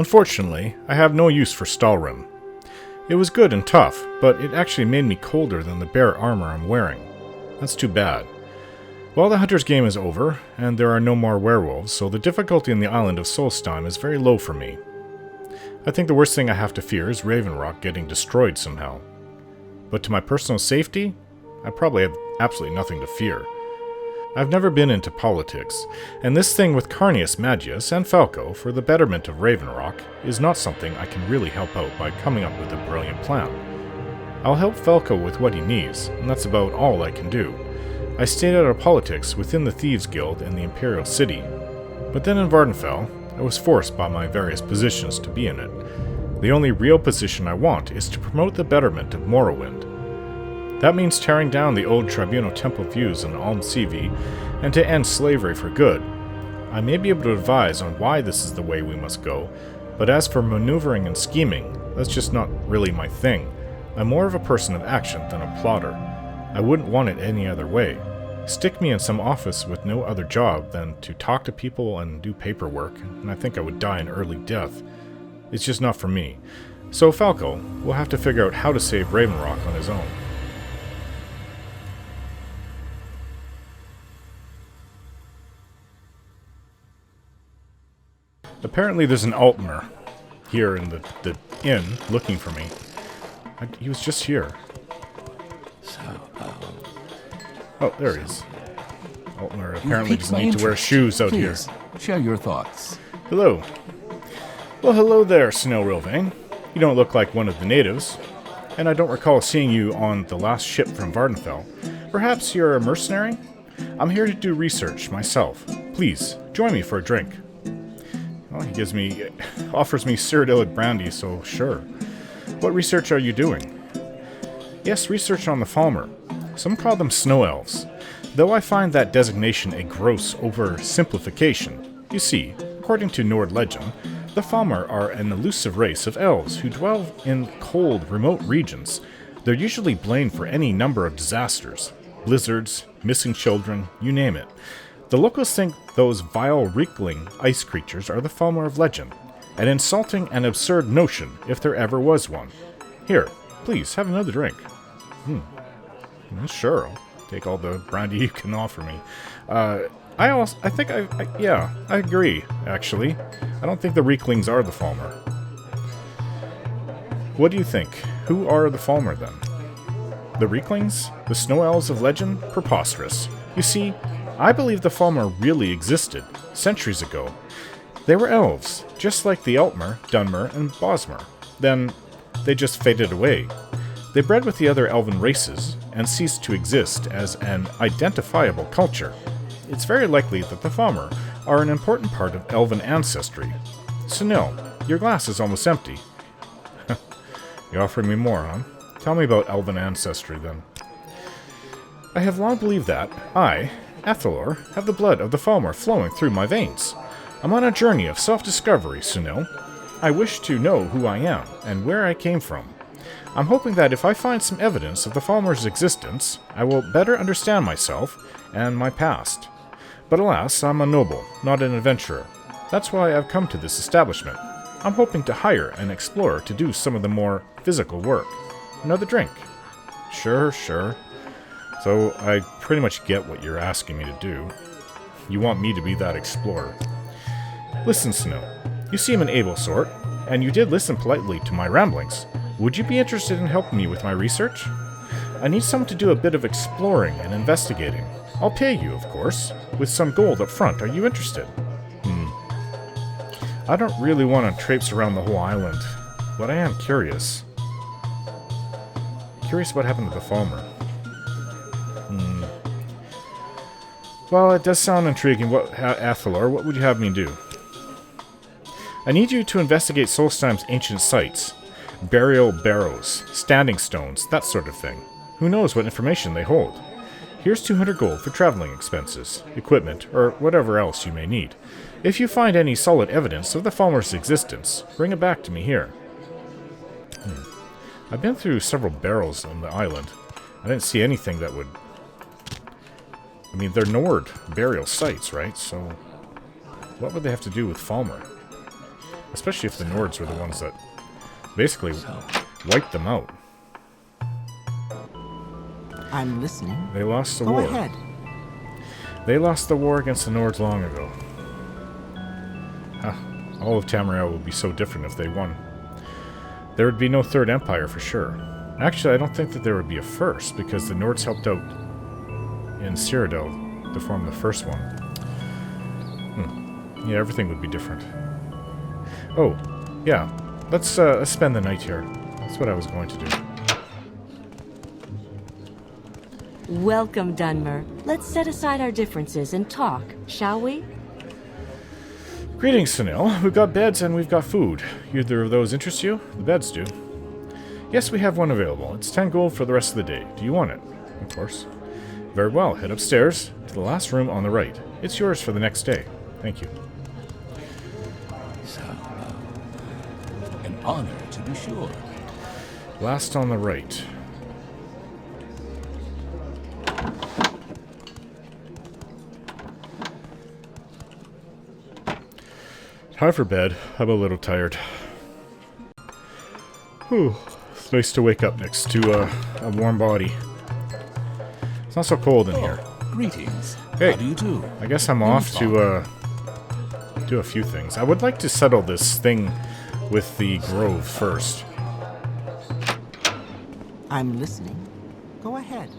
Unfortunately, I have no use for Stalrim. It was good and tough, but it actually made me colder than the bare armor I'm wearing. That's too bad. Well, the hunter's game is over, and there are no more werewolves, so the difficulty in the island of Solstheim is very low for me. I think the worst thing I have to fear is Ravenrock getting destroyed somehow. But to my personal safety, I probably have absolutely nothing to fear. I've never been into politics, and this thing with Carnius Magius and Falco for the betterment of Ravenrock is not something I can really help out by coming up with a brilliant plan. I'll help Falco with what he needs, and that's about all I can do. I stayed out of politics within the Thieves Guild in the Imperial City, but then in Vardenfell, I was forced by my various positions to be in it. The only real position I want is to promote the betterment of Morrowind. That means tearing down the old Tribunal Temple views in Almseivi and to end slavery for good. I may be able to advise on why this is the way we must go, but as for maneuvering and scheming, that's just not really my thing. I'm more of a person of action than a plotter. I wouldn't want it any other way. Stick me in some office with no other job than to talk to people and do paperwork, and I think I would die an early death. It's just not for me. So Falco will have to figure out how to save Ravenrock on his own. Apparently there's an Altmer here in the inn looking for me. He was just here. Oh, there he is. Altmer apparently doesn't need to wear shoes out here. Share your thoughts. Hello. Well, hello there, Snow Rilvain. You don't look like one of the natives, and I don't recall seeing you on the last ship from Vardenfell. Perhaps you're a mercenary? I'm here to do research myself. Please, join me for a drink. Well, he offers me Cyrodiilic brandy, so sure. What research are you doing? Yes, research on the Falmer. Some call them snow elves, though I find that designation a gross oversimplification. You see, according to Nord legend, the Falmer are an elusive race of elves who dwell in cold, remote regions. They're usually blamed for any number of disasters. Blizzards, missing children, you name it. The locals think those vile, reekling ice creatures are the Falmer of legend, an insulting and absurd notion if there ever was one. Here, please, have another drink. Sure, I'll take all the brandy you can offer me. I agree, actually. I don't think the Reeklings are the Falmer. What do you think? Who are the Falmer, then? The Reeklings? The Snow Elves of legend? Preposterous. You see, I believe the Falmer really existed, centuries ago. They were elves, just like the Altmer, Dunmer, and Bosmer. Then, they just faded away. They bred with the other elven races, and ceased to exist as an identifiable culture. It's very likely that the Falmer are an important part of elven ancestry. So no, your glass is almost empty. You're offering me more, huh? Tell me about elven ancestry, then. I have long believed that I, Athalor, have the blood of the Falmer flowing through my veins. I'm on a journey of self-discovery, Sunil. I wish to know who I am, and where I came from. I'm hoping that if I find some evidence of the Falmer's existence, I will better understand myself and my past. But alas, I'm a noble, not an adventurer. That's why I've come to this establishment. I'm hoping to hire an explorer to do some of the more physical work. Another drink? Sure. So I pretty much get what you're asking me to do. You want me to be that explorer. Listen, Snow, you seem an able sort, and you did listen politely to my ramblings. Would you be interested in helping me with my research? I need someone to do a bit of exploring and investigating. I'll pay you, of course, with some gold up front. Are you interested? I don't really want to traipse around the whole island, but I am curious. Curious what happened to the Falmer. Well, it does sound intriguing. Athalor, what would you have me do? I need you to investigate Solstheim's ancient sites. Burial barrows, standing stones, that sort of thing. Who knows what information they hold? Here's 200 gold for traveling expenses, equipment, or whatever else you may need. If you find any solid evidence of the Falmer's existence, bring it back to me here. I've been through several barrows on the island. I didn't see anything that would... I mean, they're Nord burial sites, right? So, what would they have to do with Falmer? Especially if the Nords were the ones that basically wiped them out. I'm listening. They lost the Go war. ahead. They lost the war against the Nords long ago. All of Tamriel would be so different if they won. There would be no Third Empire for sure. Actually, I don't think that there would be a first, because the Nords helped out in Cyrodiil to form the first one. Yeah, everything would be different. Oh, yeah. Let's spend the night here. That's what I was going to do. Welcome, Dunmer. Let's set aside our differences and talk, shall we? Greetings, Sunil. We've got beds and we've got food. Either of those interest you? The beds do. Yes, we have one available. It's 10 gold for the rest of the day. Do you want it? Of course. Very well. Head upstairs to the last room on the right. It's yours for the next day. Thank you. So, an honor to be sure. Last on the right. Time for bed. I'm a little tired. Whew. It's nice to wake up next to a warm body. It's not so cold in here. Greetings. Hey, How do you do? I guess I'm off to do a few things. I would like to settle this thing with the grove first. I'm listening. Go ahead.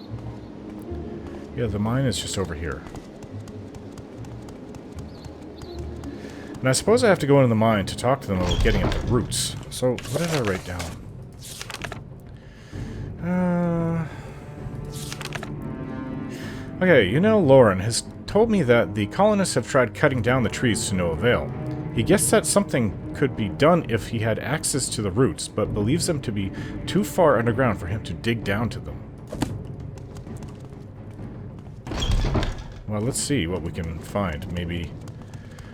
Yeah, the mine is just over here. And I suppose I have to go into the mine to talk to them about getting at the roots. So, what did I write down? Okay, you know, Lauren has told me that the colonists have tried cutting down the trees to no avail. He guessed that something could be done if he had access to the roots, but believes them to be too far underground for him to dig down to them. Well, let's see what we can find. Maybe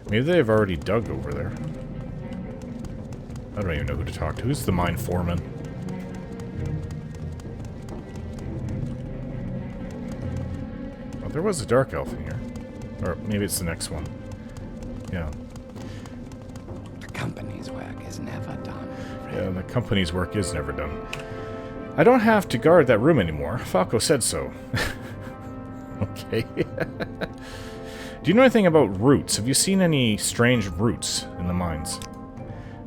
they've already dug over there. I don't even know who to talk to. Who's the mine foreman? Oh, there was a dark elf in here. Or maybe it's the next one. Yeah. The company's work is never done. Yeah, the company's work is never done. I don't have to guard that room anymore. Falco said so. Okay. Do you know anything about roots? Have you seen any strange roots in the mines?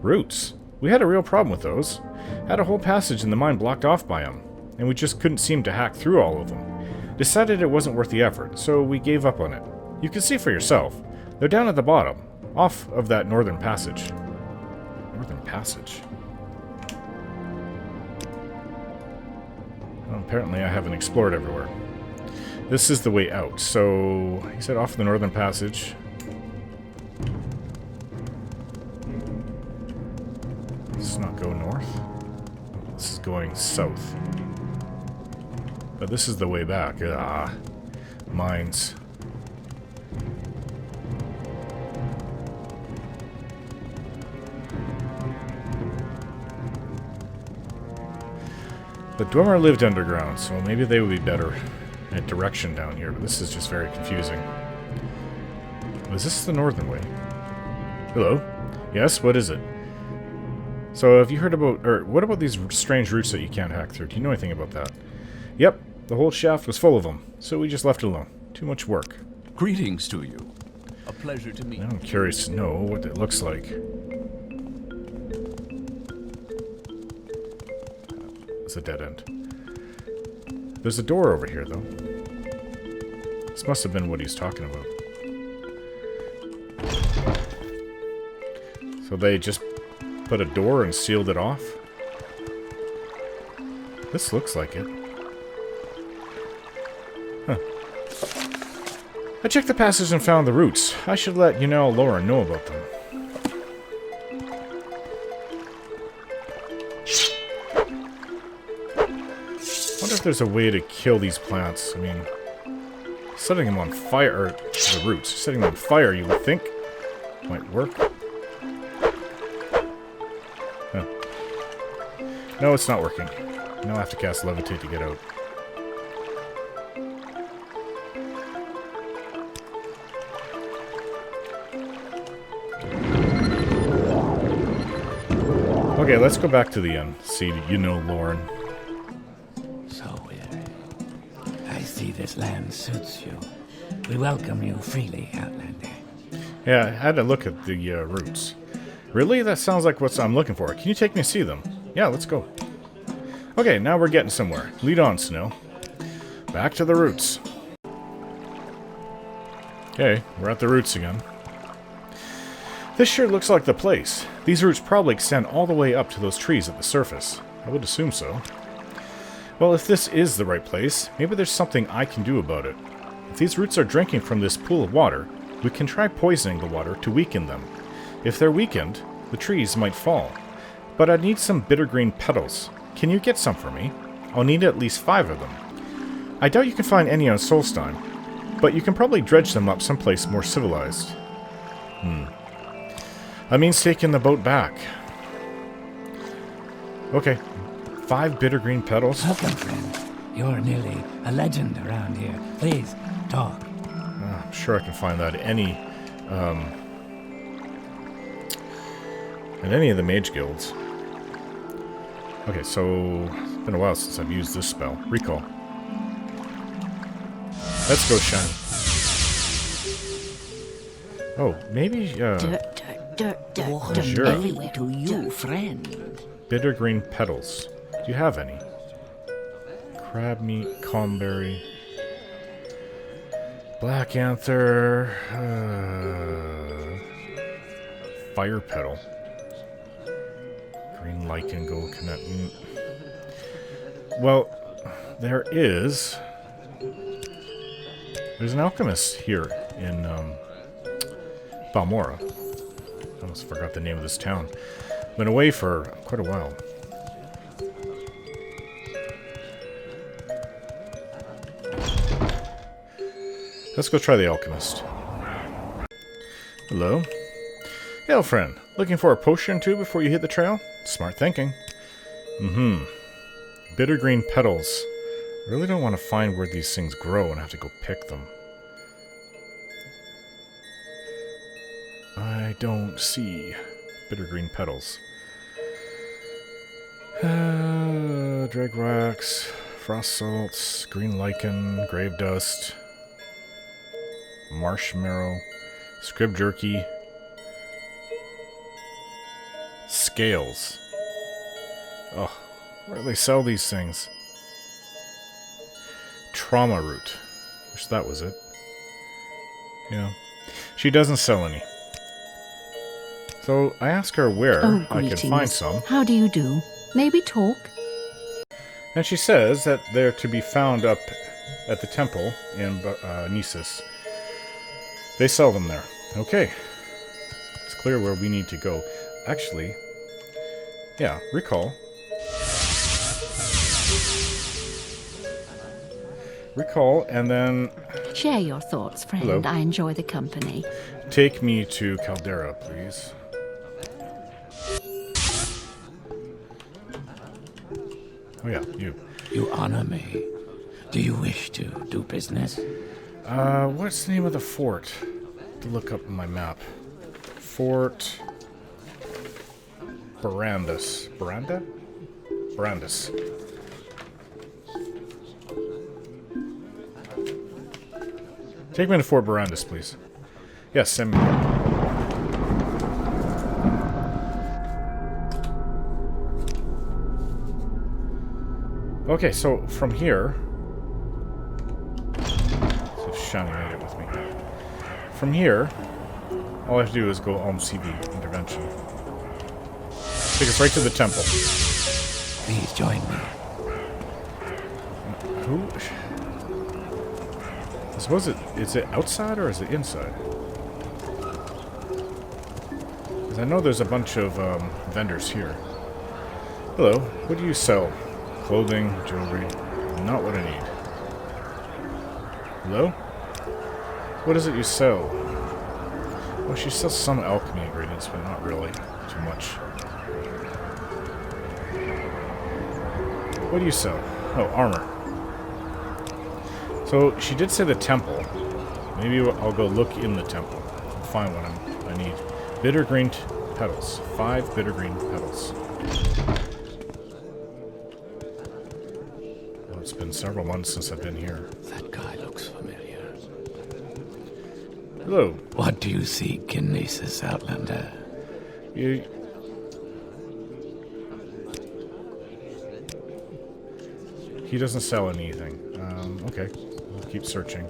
Roots? We had a real problem with those. Had a whole passage in the mine blocked off by them, and we just couldn't seem to hack through all of them. Decided it wasn't worth the effort, so we gave up on it. You can see for yourself. They're down at the bottom, off of that northern passage. Northern passage? Well, apparently I haven't explored everywhere. This is the way out, so he said off the northern passage. Does not go north? This is going south. But this is the way back. Ah, mines. The Dwemer lived underground, so maybe they would be better at direction down here, but this is just very confusing. Was this the northern way? Hello? Yes, what is it? So have you heard about, or what about these strange routes that you can't hack through? Do you know anything about that? Yep, the whole shaft was full of them, so we just left it alone. Too much work. Greetings to you. A pleasure to meet you. I'm curious to know what it looks like. It's a dead end. There's a door over here, though. This must have been what he's talking about. So they just put a door and sealed it off? This looks like it. Huh. I checked the passage and found the roots. I should let Lauren know about them. I wonder if there's a way to kill these plants. I mean, setting them on fire, or the roots, setting them on fire, you would think might work. Huh. No, it's not working. Now I have to cast Levitate to get out. Okay, let's go back to the inn. See, you know Lauren. So weary. I see this land suits you. We welcome you freely, Outlander. Yeah, I had to look at the roots. Really? That sounds like what I'm looking for. Can you take me to see them? Yeah, let's go. Okay, now we're getting somewhere. Lead on, Snow. Back to the roots. Okay, we're at the roots again. This sure looks like the place. These roots probably extend all the way up to those trees at the surface. I would assume so. Well, if this is the right place, maybe there's something I can do about it. If these roots are drinking from this pool of water, we can try poisoning the water to weaken them. If they're weakened, the trees might fall. But I need some bitter green petals. Can you get some for me? I'll need at least 5 of them. I doubt you can find any on Solstein, but you can probably dredge them up someplace more civilized. That means taking the boat back. Okay. 5 bitter green petals. Welcome, friend. You're nearly a legend around here. Please, talk. I'm sure I can find that in any of the mage guilds. Okay, so it's been a while since I've used this spell. Recall. Let's go, Shine. Oh, maybe, Sure. Everywhere to you, friend. bitter green petals. Do you have any? Crab meat, comberry, black anther, fire petal, green lichen, gold coconut. Well, there's an alchemist here in Balmora. I almost forgot the name of this town. Been away for quite a while. Let's go try the alchemist. Hello? Hail, friend. Looking for a potion or two before you hit the trail? Smart thinking. Bitter green petals. I really don't want to find where these things grow and have to go pick them. I don't see bitter green petals. Drag wax, frost salts, green lichen, grave dust, marshmallow, scrib jerky, scales. Oh, where do they sell these things? Trauma root. Wish that was it. Yeah. She doesn't sell any. So I asked her where I could find some. How do you do? Maybe talk? And she says that they're to be found up at the temple in Nisus. They sell them there. Okay. It's clear where we need to go. Actually, yeah, recall. Recall, and then... Share your thoughts, friend. Hello. I enjoy the company. Take me to Caldera, please. Oh yeah, you. You honor me. Do you wish to do business? What's the name of the fort? To look up on my map. Fort... Barandus. Baranda? Barandus. Take me to Fort Barandus, please. Yes, send me. Okay, so from here... So Shani made it with me. From here, all I have to do is go CV intervention. Take us right to the temple. Please join me. Who? I suppose is it outside or is it inside? Because I know there's a bunch of vendors here. Hello, what do you sell? Clothing, jewelry, not what I need. Hello? What is it you sell? Well, she sells some alchemy ingredients, but not really too much. What do you sell? Oh, armor. So, she did say the temple. Maybe I'll go look in the temple. Find what I need. Bitter green petals. 5 bitter green petals. It's been several months since I've been here. That guy looks familiar. Hello. What do you seek in Nisus, Outlander? You... He doesn't sell anything. Okay. We'll keep searching.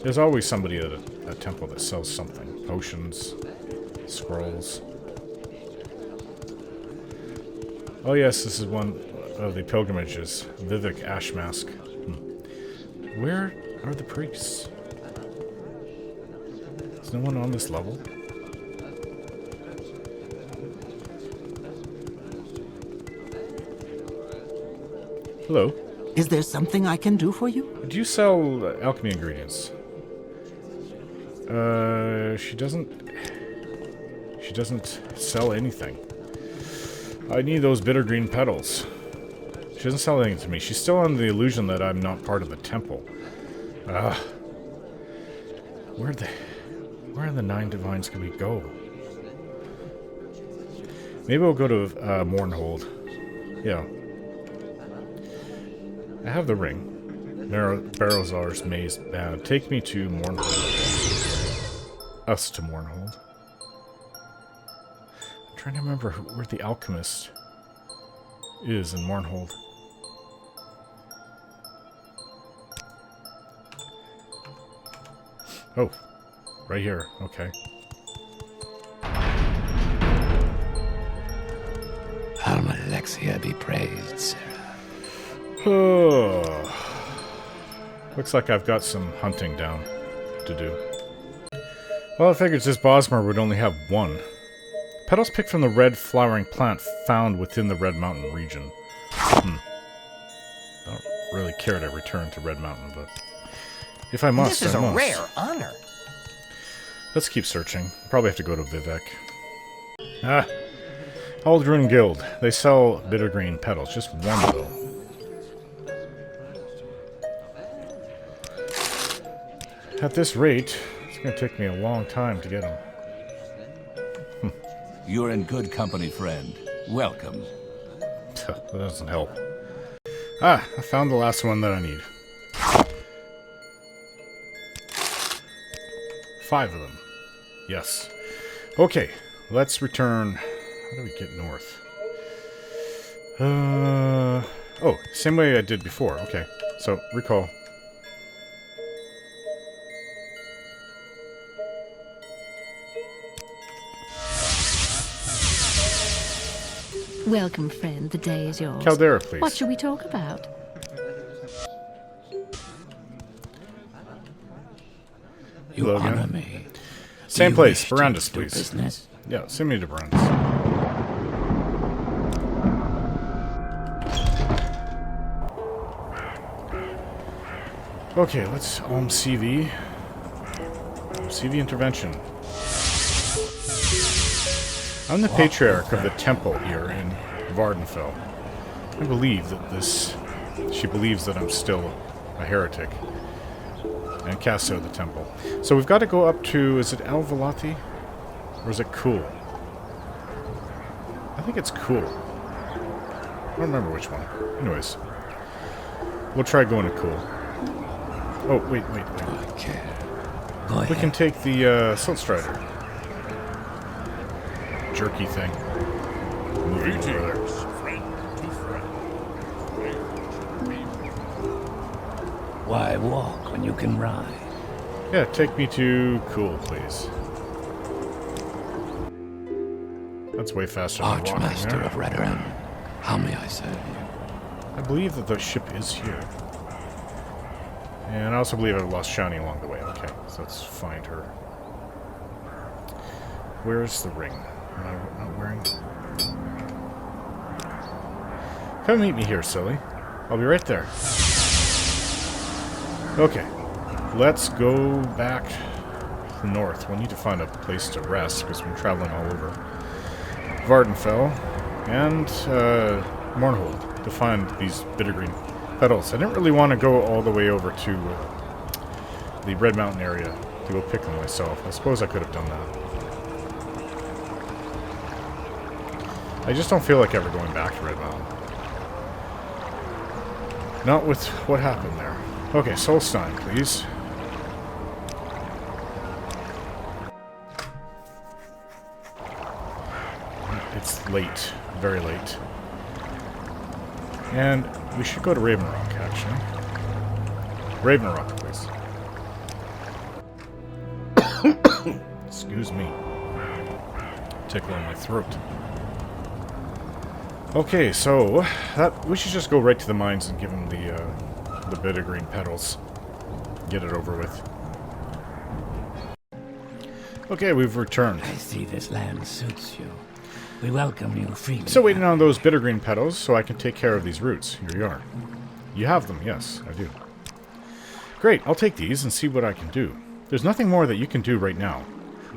There's always somebody at a temple that sells something. Potions, scrolls. Oh yes, this is one of the pilgrimages. Vivek Ash Mask. Where are the priests? Is no one on this level? Hello. Is there something I can do for you? Do you sell alchemy ingredients? She doesn't sell anything. I need those bitter green petals. She doesn't sell anything to me. She's still under the illusion that I'm not part of the temple. Where in the Nine Divines can we go? Maybe we'll go to Mournhold. Yeah. I have the ring. Barrowzar's maze band. Take me to Mournhold. Us to Mournhold. I'm trying to remember where the alchemist is in Mournhold. Oh, right here. Okay. Alma Alexia be praised, Sarah. Oh. Looks like I've got some hunting down to do. Well, I figured this Bosmer would only have one. Petals picked from the red flowering plant found within the Red Mountain region. I don't really care to return to Red Mountain, but if I must, This is I a must. rare honor. Let's keep searching. Probably have to go to Vivek. Ah, Aldrin Guild. They sell bitter green petals. Just one, though. At this rate, it's going to take me a long time to get them. You're in good company, friend. Welcome. That doesn't help. Ah, I found the last one that I need. 5 of them. Yes. Okay, let's return. How do we get north? Oh, same way I did before. Okay, so recall. Welcome, friend. The day is yours. Caldera, please. What shall we talk about? You Hello honor again. me. Same Do you place, wish to Barandus, do please. business? Yeah, send me to Barandus. Okay, let's CV. CV intervention. I'm the patriarch of the temple here in Vardenfell. I believe that she believes that I'm still a heretic. And cast out of the temple. So we've got to go up to, is it El Velati? Or is it Cool? I think it's Cool. I don't remember which one. Anyways. We'll try going to Cool. Oh, wait. Okay. Go ahead. We can take the Silt Strider. Jerky thing. Moving over there. Why walk when you can ride? Yeah, take me to Cool, please. That's way faster than walking Archmaster there. of Redderin, how may I serve you? I believe that the ship is here. And I also believe I lost Shani along the way. Okay, so let's find her. Where's the ring? Am I not wearing? Come meet me here, silly. I'll be right there. Okay, let's go back north. We'll need to find a place to rest because we're traveling all over Vardenfell and Mournhold to find these bittergreen petals. I didn't really want to go all the way over to the Red Mountain area to go pick them myself. I suppose I could have done that. I just don't feel like ever going back to Red Mountain. Not with what happened there. Okay, Solstein, please. It's late. Very late. And we should go to Raven Rock, actually. Raven Rock, please. Excuse me. Tickle in my throat. Okay, so we should just go right to the mines and give him the bit of green petals. Get it over with. Okay, we've returned. I see this land suits you. We welcome you freely. Still waiting on those bitter green petals so I can take care of these roots. Here you are. You have them, yes, I do. Great, I'll take these and see what I can do. There's nothing more that you can do right now.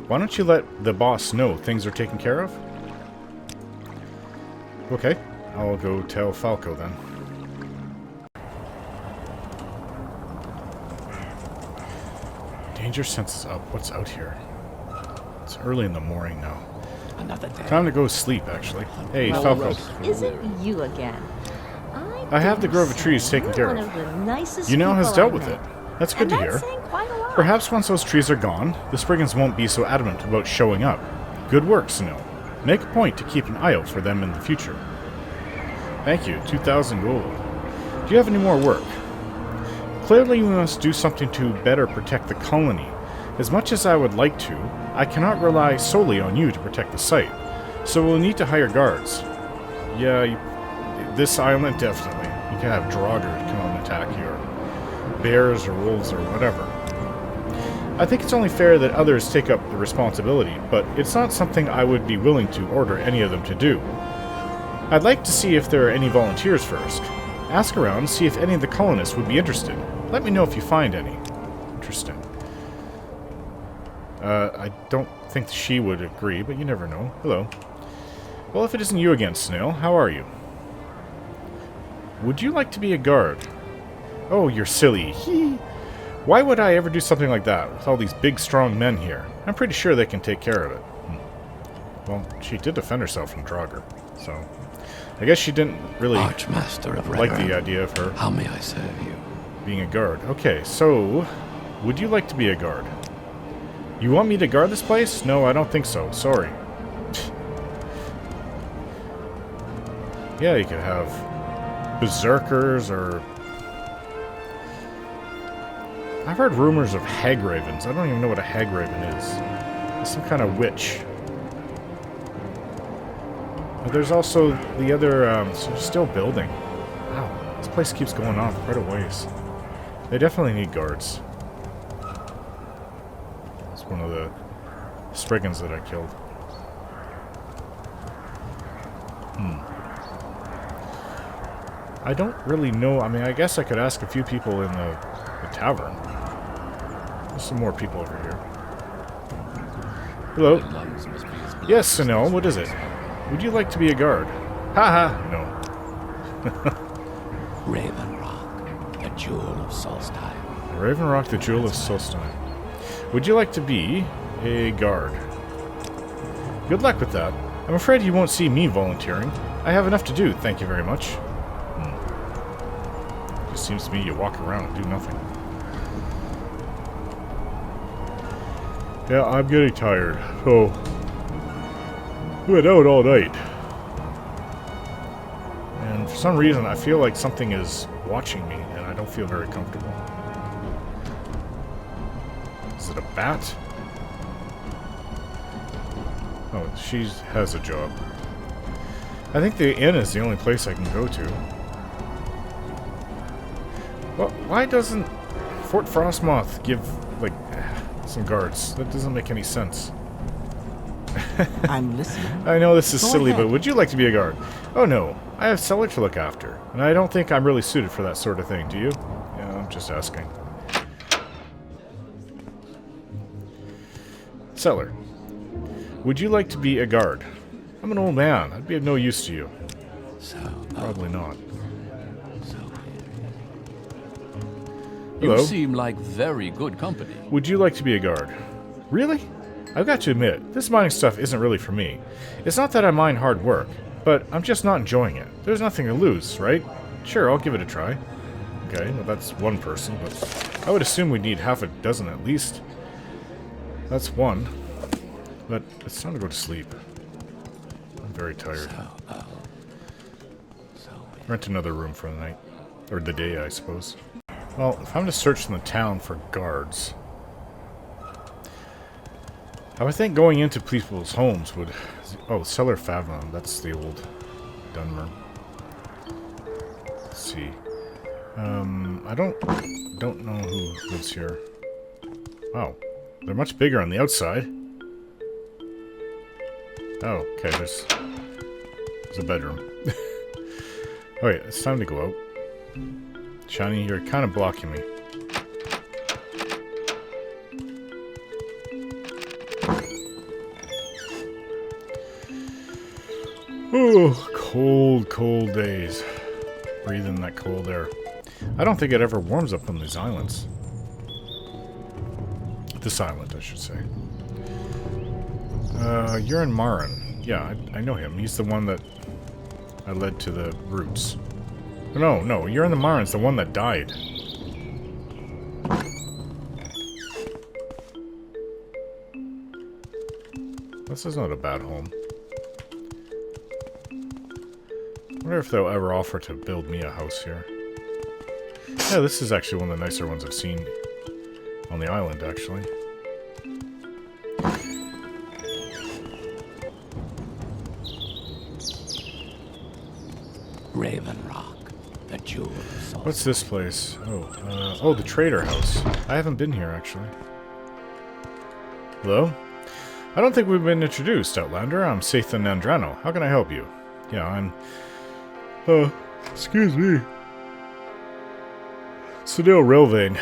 Why don't you let the boss know things are taken care of? Okay, I'll go tell Falco then. Danger sense is up. What's out here? It's early in the morning now. Another day. Time to go sleep, actually. Hey, Falco. Is it you again? I have the grove of trees taken care of. You now has dealt with it. That's good to hear. Perhaps once those trees are gone, the Spriggans won't be so adamant about showing up. Good work, Snow. Make a point to keep an eye out for them in the future. Thank you, 2,000 gold. Do you have any more work? Clearly we must do something to better protect the colony. As much as I would like to, I cannot rely solely on you to protect the site, so we'll need to hire guards. Yeah, this island definitely. You can have Draugr come out and attack you, or bears or wolves or whatever. I think it's only fair that others take up the responsibility, but it's not something I would be willing to order any of them to do. I'd like to see if there are any volunteers first. Ask around, see if any of the colonists would be interested. Let me know if you find any. Interesting. I don't think she would agree, but you never know. Hello. Well, if it isn't you again, Snail, how are you? Would you like to be a guard? Oh, you're silly. Why would I ever do something like that with all these big, strong men here? I'm pretty sure they can take care of it. Well, she did defend herself from Draugr, so I guess she didn't really Archmaster of like the idea of her How may I serve you? being a guard. Okay, so would you like to be a guard? You want me to guard this place? No, I don't think so. Sorry. Yeah, you could have berserkers or... I've heard rumors of hag ravens. I don't even know what a hag raven is. It's some kind of witch. But there's also the other... so still building. Wow, this place keeps going on quite a ways. They definitely need guards. It's one of the Spriggans that I killed. I don't really know. I mean, I guess I could ask a few people in the tavern. There's some more people over here. Hello. Yes, Sanel, what is it? Would you like to be a guard? Haha, no. Raven Rock, the jewel of Solstein. Raven Rock, the jewel of Solstein. Would you like to be a guard? Good luck with that. I'm afraid you won't see me volunteering. I have enough to do, thank you very much. Just seems to me you walk around and do nothing. Yeah, I'm getting tired. So, we went out all night. And for some reason, I feel like something is watching me, and I don't feel very comfortable. Is it a bat? Oh, she has a job. I think the inn is the only place I can go to. Well, why doesn't Fort Frostmoth give, like, some guards? That doesn't make any sense. I'm listening. I know this is Go silly, ahead. but would you like to be a guard? Oh no, I have cellar to look after, and I don't think I'm really suited for that sort of thing, do you? Yeah, I'm just asking. Cellar. Would you like to be a guard? I'm an old man. I'd be of no use to you. Probably not. Hello. You seem like very good company. Would you like to be a guard? Really? I've got to admit, this mining stuff isn't really for me. It's not that I mind hard work. But I'm just not enjoying it. There's nothing to lose, right? Sure, I'll give it a try. Okay, well that's one person, but I would assume we'd need half a dozen at least. That's one. But it's time to go to sleep. I'm very tired. Rent another room for the night. Or the day, I suppose. Well, if I'm to search in the town for guards, I would think going into people's homes would... Oh, Cellar Favon. That's the old Dunmer. Let's see. I don't know who lives here. Oh, they're much bigger on the outside. Oh, okay, there's a bedroom. Alright, it's time to go out. Shiny, you're kind of blocking me. Oh, cold, cold days. Breathing that cold air. I don't think it ever warms up on these islands. This island, I should say. You're in Marin. Yeah, I know him. He's the one that I led to the roots. No, you're in the Marin's the one that died. This is not a bad home. I wonder if they'll ever offer to build me a house here. Yeah, this is actually one of the nicer ones I've seen on the island, actually. Raven Rock, the jewel of sorcery. What's this place? Oh, the trader house. I haven't been here, actually. Hello? I don't think we've been introduced, Outlander. I'm Sathan Nandrano. How can I help you? Yeah, I'm... excuse me. Sedale Railvein.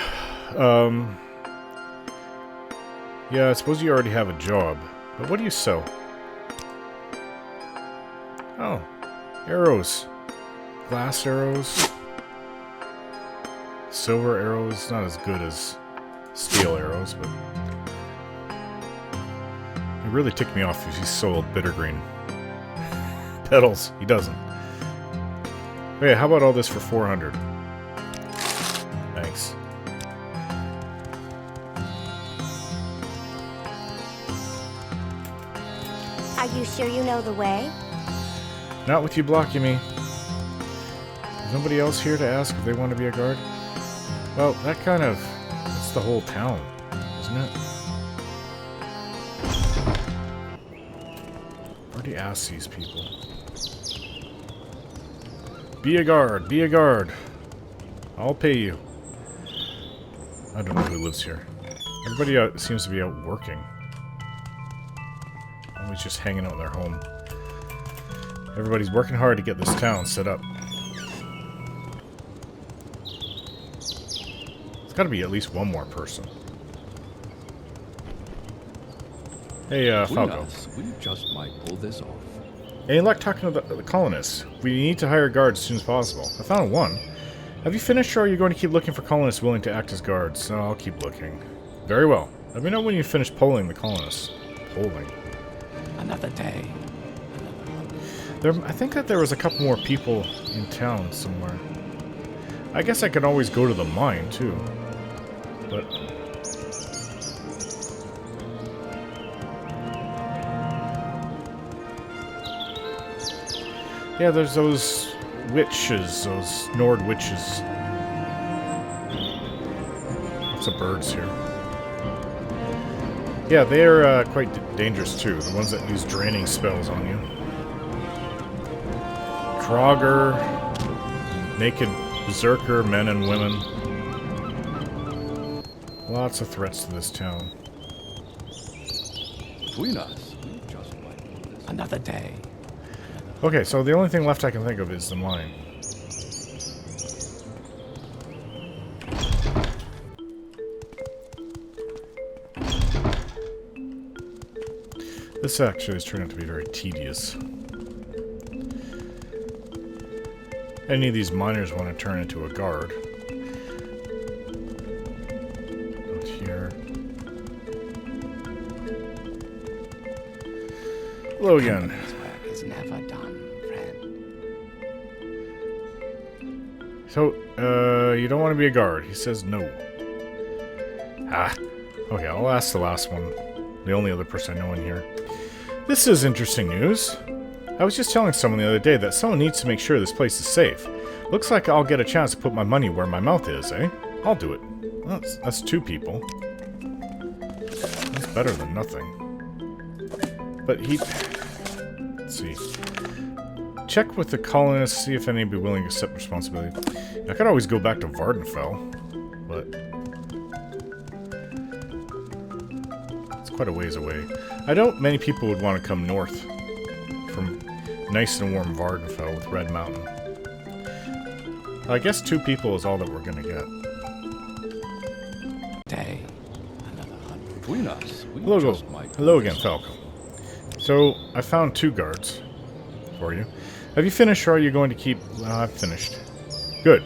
Yeah, I suppose you already have a job. But what do you sell? Oh, arrows. Glass arrows. Silver arrows. Not as good as steel arrows, but... It really ticked me off if he sold bittergreen. Petals. He doesn't. Okay, how about all this for 400? Thanks. Are you sure you know the way? Not with you blocking me. Is nobody else here to ask if they want to be a guard? Well, that kind of... It's the whole town, isn't it? I already asked these people. Be a guard, be a guard. I'll pay you. I don't know who lives here. Everybody seems to be out working. Always just hanging out in their home. Everybody's working hard to get this town set up. There's got to be at least one more person. Hey, Falco. We just might pull this off. Any luck talking to the colonists? We need to hire guards as soon as possible. I found one. Have you finished, or are you going to keep looking for colonists willing to act as guards? No, I'll keep looking. Very well. Let me know when you finish polling the colonists. Polling. Another day. I think that there was a couple more people in town somewhere. I guess I could always go to the mine, too. But... yeah, there's those witches, those Nord witches. Lots of birds here. Yeah, they're quite dangerous too, the ones that use draining spells on you. Krogger, naked berserker, men and women. Lots of threats to this town. Between us, we just might pull this off. Another day. Okay, so the only thing left I can think of is the mine. This actually is turning out to be very tedious. Any of these miners want to turn into a guard. Out here. Hello again. This work is never done, friend. So, you don't want to be a guard. He says no. Ah. Okay, I'll ask the last one. The only other person I know in here. This is interesting news. I was just telling someone the other day that someone needs to make sure this place is safe. Looks like I'll get a chance to put my money where my mouth is, eh? I'll do it. Well, that's 2 people. That's better than nothing. But he... Let's see. Check with the colonists, see if any would be willing to accept responsibility. I could always go back to Vardenfell, but... it's quite a ways away. I doubt many people would want to come north from nice and warm Vardenfell with Red Mountain. I guess 2 people is all that we're gonna get. Day. Between us, we Hello, just might hello pull again, this Falco. off. So, I found 2 guards for you. Have you finished, or are you going to keep... Well, I've finished. Good.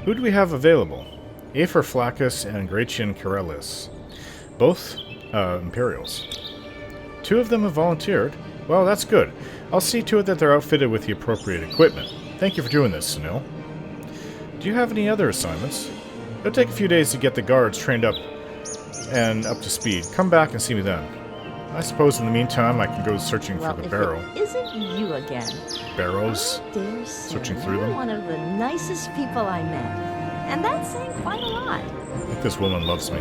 Who do we have available? Afer Flaccus and Gratian Corellis. Both, Imperials. 2 of them have volunteered. Well, that's good. I'll see to it that they're outfitted with the appropriate equipment. Thank you for doing this, Sunil. Do you have any other assignments? It'll take a few days to get the guards trained up and up to speed. Come back and see me then. I suppose in the meantime I can go searching for the barrow. If it isn't you again. Barrows? I dare say Searching through you're them? one of the nicest people I met. And that's saying quite a lot. I think this woman loves me.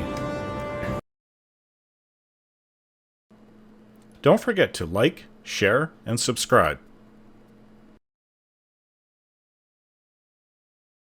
Don't forget to like, share, and subscribe.